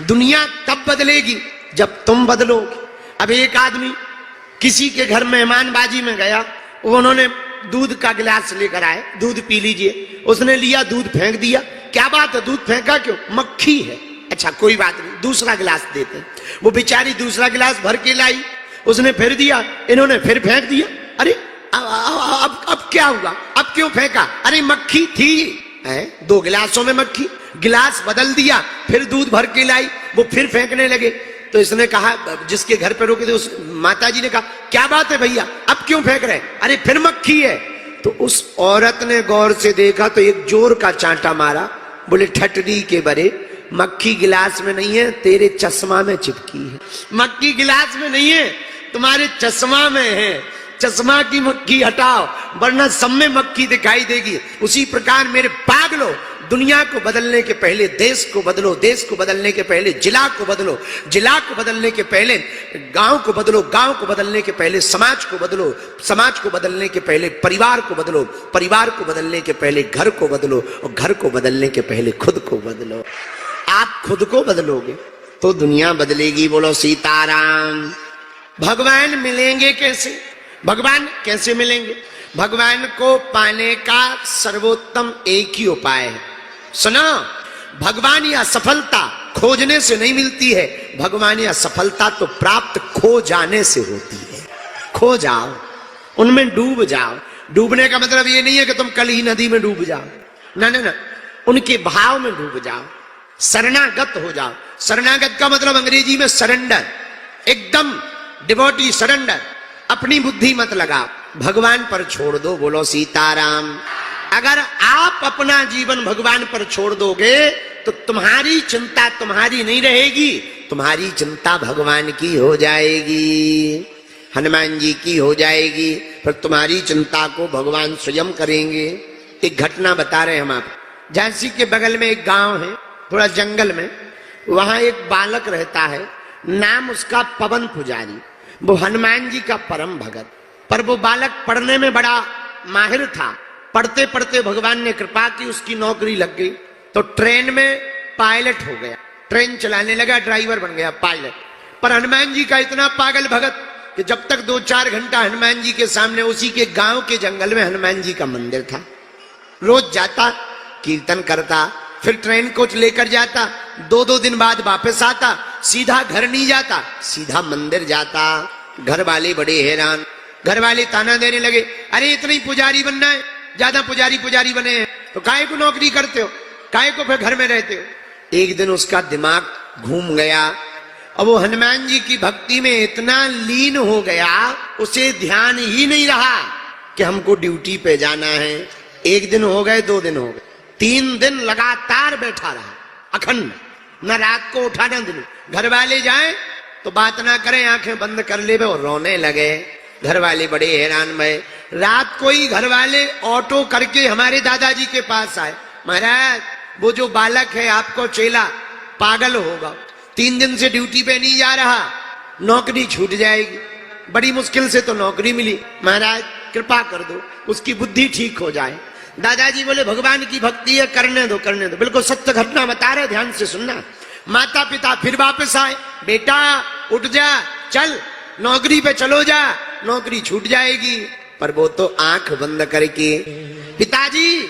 दुनिया तब बदलेगी जब तुम बदलोगे। अब एक आदमी किसी के घर मेहमानबाजी में गया, उन्होंने दूध का गिलास लेकर आए, दूध पी लीजिए। उसने लिया, दूध फेंक दिया। क्या बात है, दूध फेंका क्यों? मक्खी है। अच्छा कोई बात नहीं, दूसरा गिलास देते हैं। वो बेचारी दूसरा गिलास भर के लाई, उसने फिर दिया, इन्होंने फिर फेंक दिया। अरे अब क्या हुआ, अब क्यों फेंका? अरे मक्खी थी है, 2 गिलासों में मक्खी। गिलास बदल दिया, फिर दूध भर के लाई, वो फिर फेंकने लगे। तो इसने कहा, जिसके घर पे रोके थे उस माता जी ने कहा, क्या बात है भैया, अब क्यों फेंक रहे? अरे फिर मक्खी है। तो उस औरत ने गौर से देखा तो एक जोर का चांटा मारा, बोले ठटरी के बरे, मक्खी गिलास में नहीं है, तेरे चश्मा में चिपकी है। मक्खी गिलास में नहीं है, तुम्हारे चश्मा में है। चश्मा की मक्खी हटाओ, वरना सब में मक्खी दिखाई देगी। उसी प्रकार मेरे पागलो, दुनिया को बदलने के पहले देश को बदलो, देश को बदलने के पहले जिला को बदलो, जिला को बदलने के पहले गांव को बदलो, गांव को बदलने के पहले समाज को बदलो, समाज को बदलने के पहले परिवार को बदलो, परिवार को बदलने के पहले घर को बदलो, और घर को बदलने के पहले खुद को बदलो। आप खुद को बदलोगे तो दुनिया बदलेगी। बोलो सीताराम। भगवान मिलेंगे कैसे? भगवान कैसे मिलेंगे? भगवान को पाने का सर्वोत्तम एक ही उपाय है। सुनो, भगवान या सफलता खोजने से नहीं मिलती है, भगवान या सफलता तो प्राप्त खो जाने से होती है। खो जाओ, उनमें डूब जाओ। डूबने का मतलब ये नहीं है कि तुम कल ही नदी में डूब जाओ, ना ना ना, उनके भाव में डूब जाओ, शरणागत हो जाओ। शरणागत का मतलब अंग्रेजी में सरेंडर, एकदम डिवोटी, सरेंडर। अपनी बुद्धि मत लगाओ, भगवान पर छोड़ दो। बोलो सीताराम। अगर आप अपना जीवन भगवान पर छोड़ दोगे तो तुम्हारी चिंता तुम्हारी नहीं रहेगी, तुम्हारी चिंता भगवान की हो जाएगी, हनुमान जी की हो जाएगी। फिर तुम्हारी चिंता को भगवान स्वयं करेंगे। एक घटना बता रहे हम आप। झांसी के बगल में एक गांव है, थोड़ा जंगल में, वहां एक बालक रहता है, नाम उसका पवन पुजारी। वो हनुमान जी का परम भगत। पर वो बालक पढ़ने में बड़ा माहिर था। पढ़ते पढ़ते भगवान ने कृपा की, उसकी नौकरी लग गई। तो ट्रेन में पायलट हो गया, ट्रेन चलाने लगा, ड्राइवर बन गया, पायलट। पर हनुमान जी का इतना पागल भगत कि जब तक 2-4 घंटा हनुमान जी के सामने, उसी के गांव के जंगल में हनुमान जी का मंदिर था, रोज जाता, कीर्तन करता, फिर ट्रेन को लेकर जाता, 2-2 दिन बाद वापस आता, सीधा घर नहीं जाता, सीधा मंदिर जाता। घर वाले बड़े हैरान, घर वाले ताना देने लगे, अरे इतना ही पुजारी बनना है, ज्यादा पुजारी बने हैं तो काहे को नौकरी करते हो, काहे को फिर घर में रहते हो। एक दिन उसका दिमाग घूम गया, अब वो हनुमान जी की भक्ति में इतना लीन हो गया, उसे ध्यान ही नहीं रहा कि हमको ड्यूटी पे जाना है। 1 दिन हो गए, 2 दिन हो गए, 3 दिन लगातार बैठा रहा, अखंड, न रात को उठा न दिन। घर वाले जाए तो बात ना करें, आंखें बंद कर ले और रोने लगे। घर वाले बड़े हैरान भये। रात को ही घर वाले ऑटो करके हमारे दादाजी के पास आए, महाराज वो जो बालक है आपको चेला पागल होगा, 3 दिन से ड्यूटी पे नहीं जा रहा, नौकरी छूट जाएगी। बड़ी मुश्किल से तो नौकरी मिली, महाराज कृपा कर दो, उसकी बुद्धि ठीक हो जाए। दादाजी बोले भगवान की भक्ति है, करने दो करने दो। बिल्कुल सत्य घटना बता रहे, ध्यान से सुनना। माता पिता फिर वापस आए, बेटा उठ जा, चल नौकरी पे चलो जा, नौकरी छूट जाएगी। पर वो तो आंख बंद करके, पिताजी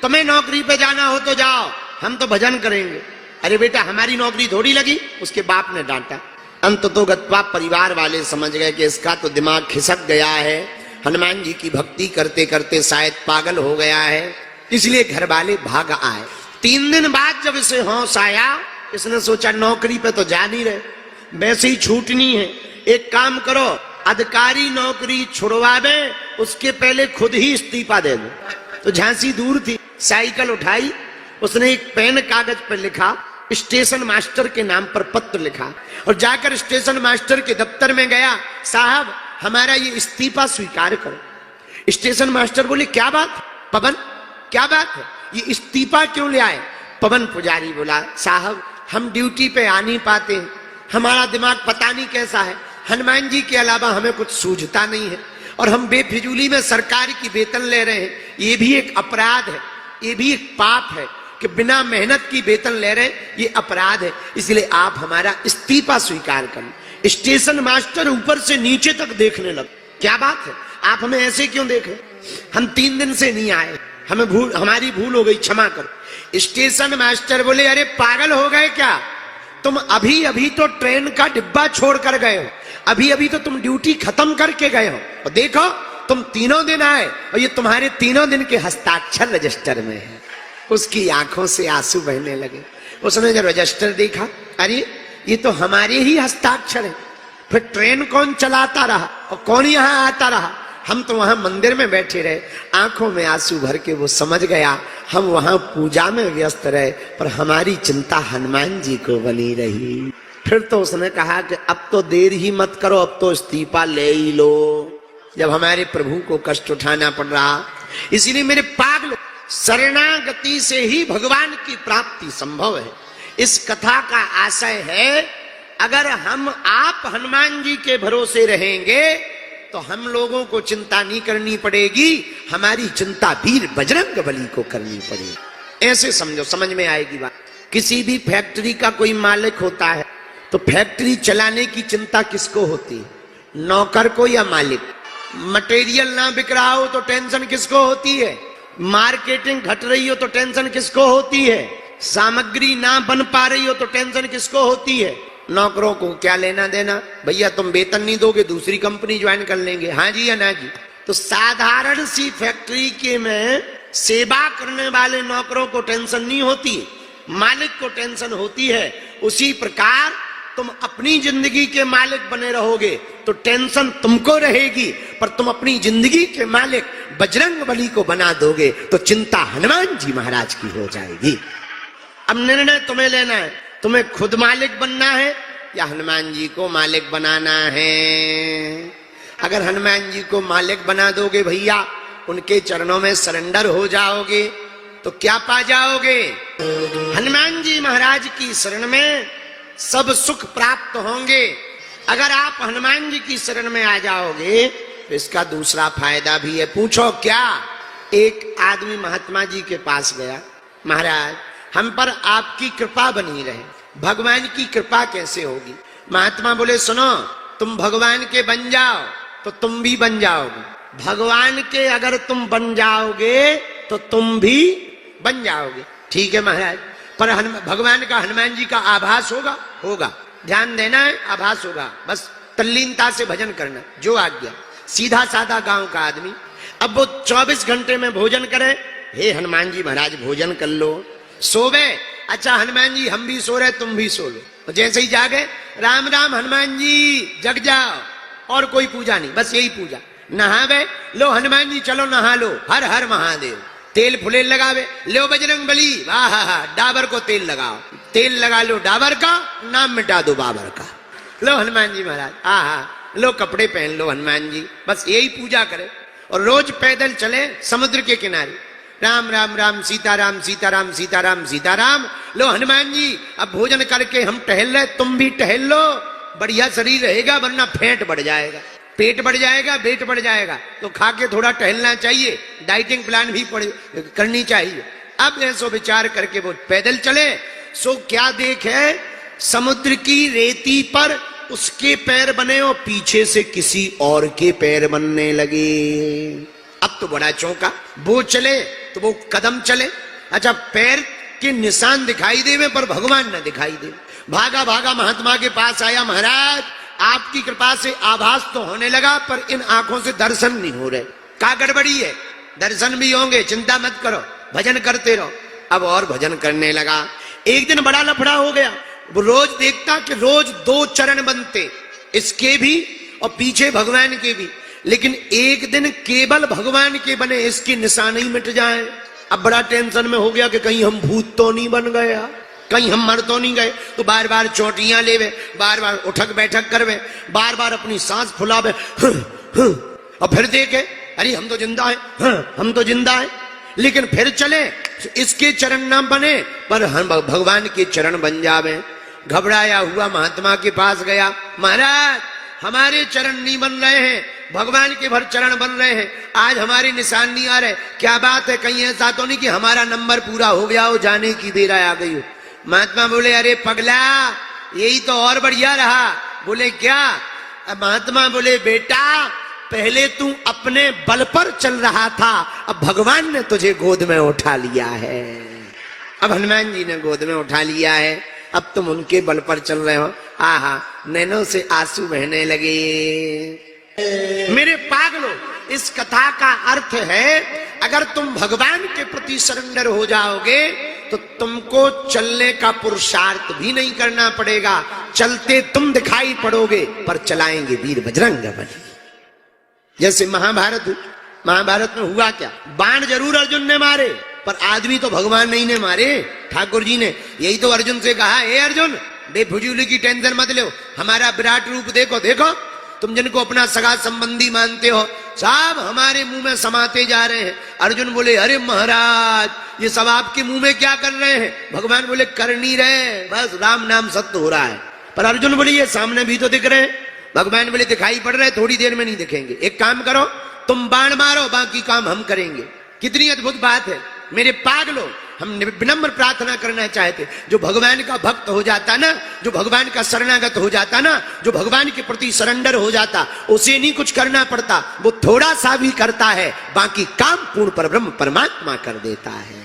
तुम्हें नौकरी पे जाना हो तो जाओ, हम तो भजन करेंगे। अरे बेटा हमारी नौकरी थोड़ी लगी, उसके बाप ने डांटा। अंत तो गत्वा परिवार वाले समझ गए कि इसका तो दिमाग खिसक गया है, हनुमान जी की भक्ति करते करते शायद पागल हो गया है, इसलिए घर वाले भाग आए। 3 दिन बाद जब इसे होश आया, इसने सोचा नौकरी पे तो जा नहीं रहे, वैसे ही छूटनी है, एक काम करो अधिकारी नौकरी छुड़वावे, उसके पहले खुद ही इस्तीफा दे दो। तो झांसी दूर थी, साइकिल उठाई, उसने एक पेन कागज पर लिखा, स्टेशन मास्टर के नाम पर पत्र लिखा और जाकर स्टेशन मास्टर के दफ्तर में गया, साहब हमारा ये इस्तीफा स्वीकार करो। स्टेशन मास्टर बोले क्या बात पवन, क्या बात है, ये इस्तीफा क्यों ले आए? पवन पुजारी बोला साहब हम ड्यूटी पे आ नहीं पाते, हमारा दिमाग पता नहीं कैसा है, हनुमान जी के अलावा हमें कुछ सूझता नहीं है और हम बेफिजूली में सरकार की वेतन ले रहे हैं, ये भी एक अपराध है, ये भी एक पाप है, कि बिना मेहनत की वेतन ले रहे, ये अपराध है, इसलिए आप हमारा इस्तीफा स्वीकार करें। स्टेशन मास्टर ऊपर से नीचे तक देखने लगे, क्या बात है, आप हमें ऐसे क्यों देख रहे, हम 3 दिन से नहीं आए, हमारी भूल हो गई, क्षमा करो। स्टेशन मास्टर बोले, अरे पागल हो गए क्या, तुम अभी अभी तो ट्रेन का डिब्बा छोड़ कर गए हो, अभी अभी तो तुम ड्यूटी खत्म करके गए हो, और देखो तुम 3 दिन आए और ये तुम्हारे 3 दिन के हस्ताक्षर रजिस्टर में है। उसकी आंखों से आंसू बहने लगे। उसने जब रजिस्टर देखा, अरे ये तो हमारे ही हस्ताक्षर है, फिर ट्रेन कौन चलाता रहा और कौन यहाँ आता रहा, हम तो वहां मंदिर में बैठे रहे। आंखों में आंसू भर के वो समझ गया हम वहां पूजा में व्यस्त रहे, पर हमारी चिंता हनुमान जी को बनी रही। फिर तो उसने कहा कि अब तो देर ही मत करो, अब तो इस्तीफा ले ही लो, जब हमारे प्रभु को कष्ट उठाना पड़ रहा। इसीलिए मेरे पागल, शरणागति से ही भगवान की प्राप्ति संभव है। इस कथा का आशय है, अगर हम आप हनुमान जी के भरोसे रहेंगे तो हम लोगों को चिंता नहीं करनी पड़ेगी, हमारी चिंता वीर बजरंग बली को करनी पड़ेगी। ऐसे समझो, समझ में आएगी बात। किसी भी फैक्ट्री का कोई मालिक होता है तो फैक्ट्री चलाने की चिंता किसको होती है, नौकर को या मालिक? मटेरियल ना बिक रहा हो तो टेंशन किसको होती है, मार्केटिंग घट रही हो तो टेंशन किसको होती है, सामग्री ना बन पा रही हो तो टेंशन किसको होती है? नौकरों को क्या लेना देना, भैया तुम वेतन नहीं दोगे दूसरी कंपनी ज्वाइन कर लेंगे, हाँ जी या ना जी। तो साधारण सी फैक्ट्री के में सेवा करने वाले नौकरों को टेंशन नहीं होती, मालिक को टेंशन होती है। उसी प्रकार तुम अपनी जिंदगी के मालिक बने रहोगे तो टेंशन तुमको रहेगी, पर तुम अपनी जिंदगी के मालिक बजरंग बली को बना दोगे तो चिंता हनुमान जी महाराज की हो जाएगी। अब निर्णय तुम्हें लेना है, तुम्हें खुद मालिक बनना है या हनुमान जी को मालिक बनाना है। अगर हनुमान जी को मालिक बना दोगे भैया, उनके चरणों में सरेंडर हो जाओगे तो क्या पा जाओगे, हनुमान जी महाराज की शरण में सब सुख प्राप्त होंगे। अगर आप हनुमान जी की शरण में आ जाओगे तो इसका दूसरा फायदा भी है। पूछो क्या? एक आदमी महात्मा जी के पास गया, महाराज हम पर आपकी कृपा बनी रहे, भगवान की कृपा कैसे होगी? महात्मा बोले, सुनो, तुम भगवान के बन जाओ तो तुम भी बन जाओगे, भगवान के अगर तुम बन जाओगे तो तुम भी बन जाओगे। ठीक है महाराज, पर भगवान का हनुमान जी का आभास होगा? होगा, ध्यान देना है, आभास होगा, बस तल्लीनता से भजन करना, जो आज्ञा। सीधा साधा गांव का आदमी, अब वो 24 घंटे में भोजन करे, हे हनुमान जी महाराज भोजन कर लो, सोवे, अच्छा हनुमान जी हम भी सो रहे तुम भी सो लो, तो जैसे ही जागे राम राम हनुमान जी जग जाओ, और कोई पूजा नहीं, बस यही पूजा। नहावे, लो हनुमान जी चलो नहा लो, हर हर महादेव, तेल फुलेल लगावे, लो बजरंग बली, वाह डाबर को तेल लगाओ, तेल लगा लो डाबर का, नाम मिटा दो बाबर का, लो हनुमान जी महाराज, लो कपड़े पहन लो हनुमान जी, बस यही पूजा करे। और रोज पैदल चले समुद्र के किनारे, राम राम राम सीताराम सीताराम सीताराम सीताराम, लो हनुमान जी अब भोजन करके हम टहल रहे, तुम भी टहल लो, बढ़िया शरीर रहेगा, वरना फेंट बढ़ जाएगा, पेट बढ़ जाएगा, वेट बढ़ जाएगा, तो खा के थोड़ा टहलना चाहिए, डाइटिंग प्लान भी करनी चाहिए। अब ऐसो विचार करके वो पैदल चले, सो क्या देखे, समुद्र की रेती पर उसके पैर बने और पीछे से किसी और के पैर बनने लगे। अब तो बड़ा चौंका, वो चले तो वो कदम चले, अच्छा पैर के निशान दिखाई देवे पर भगवान न दिखाई दे। भागा भागा महात्मा के पास आया, महाराज आपकी कृपा से आभास तो होने लगा पर इन आंखों से दर्शन नहीं हो रहे, क्या गड़बड़ी है? दर्शन भी होंगे, चिंता मत करो, भजन करते रहो। अब और भजन करने लगा। एक दिन बड़ा लफड़ा हो गया, वो रोज देखता कि रोज 2 चरण बनते, इसके भी और पीछे भगवान के भी, लेकिन एक दिन केवल भगवान के बने, इसके निशान ही मिट जाए। अब बड़ा टेंशन में हो गया कि कहीं हम भूत तो नहीं बन गया, कहीं हम मर तो नहीं गए, तो बार बार चोटियां लेवे, बार बार उठक बैठक करवे, बार बार अपनी सांस फुलावे, और फिर देखे अरे हम तो जिंदा है, हम तो जिंदा है। लेकिन फिर चले, इसके चरण ना बने पर हम भगवान के चरण बन जावे। घबराया हुआ महात्मा के पास गया, महाराज हमारे चरण नहीं बन रहे हैं, भगवान के भर चरण बन रहे हैं, आज हमारे निशान नहीं आ रहे। क्या बात है, कहीं ऐसा तो नहीं कि हमारा नंबर पूरा हो गया हो, जाने की देर आ गई हो। महात्मा बोले अरे पगला, यही तो और बढ़िया रहा। बोले क्या? महात्मा बोले बेटा, पहले तू अपने बल पर चल रहा था, अब भगवान ने तुझे गोद में उठा लिया है। अब हनुमान जी ने गोद में उठा लिया है, अब तुम उनके बल पर चल रहे हो। आहा, नैनों से आंसू बहने लगे। मेरे पागलों, इस कथा का अर्थ है, अगर तुम भगवान के प्रति सरेंडर हो जाओगे तो तुमको चलने का पुरुषार्थ भी नहीं करना पड़ेगा। चलते तुम दिखाई पड़ोगे, पर चलाएंगे वीर बजरंग बली। जैसे महाभारत में हुआ क्या, बाण जरूर अर्जुन ने मारे, पर आदमी तो भगवान नहीं ने मारे, ठाकुर जी ने। यही तो अर्जुन से कहा, हे अर्जुन, बेफिजूल की टेंशन मत लो, हमारा विराट रूप देखो। देखो तुम जिनको अपना सगा संबंधी मानते हो, सब हमारे मुंह में समाते जा रहे हैं। अर्जुन बोले अरे महाराज, ये सब आपके मुंह में क्या कर रहे हैं? भगवान बोले कर नहीं रहे, बस राम नाम सत्य हो रहा है। पर अर्जुन बोले ये सामने भी तो दिख रहे हैं। भगवान बोले दिखाई पड़ रहे, थोड़ी देर में नहीं दिखेंगे। एक काम करो, तुम बाण मारो, बाकी काम हम करेंगे। कितनी अद्भुत बात है। मेरे पागलों, हम विनम्र प्रार्थना करना चाहते, जो भगवान का भक्त हो जाता ना, जो भगवान का शरणागत हो जाता ना, जो भगवान के प्रति सरेंडर हो जाता, उसे नहीं कुछ करना पड़ता, वो थोड़ा सा भी करता है, बाकी काम पूर्ण पर ब्रह्म परमात्मा कर देता है।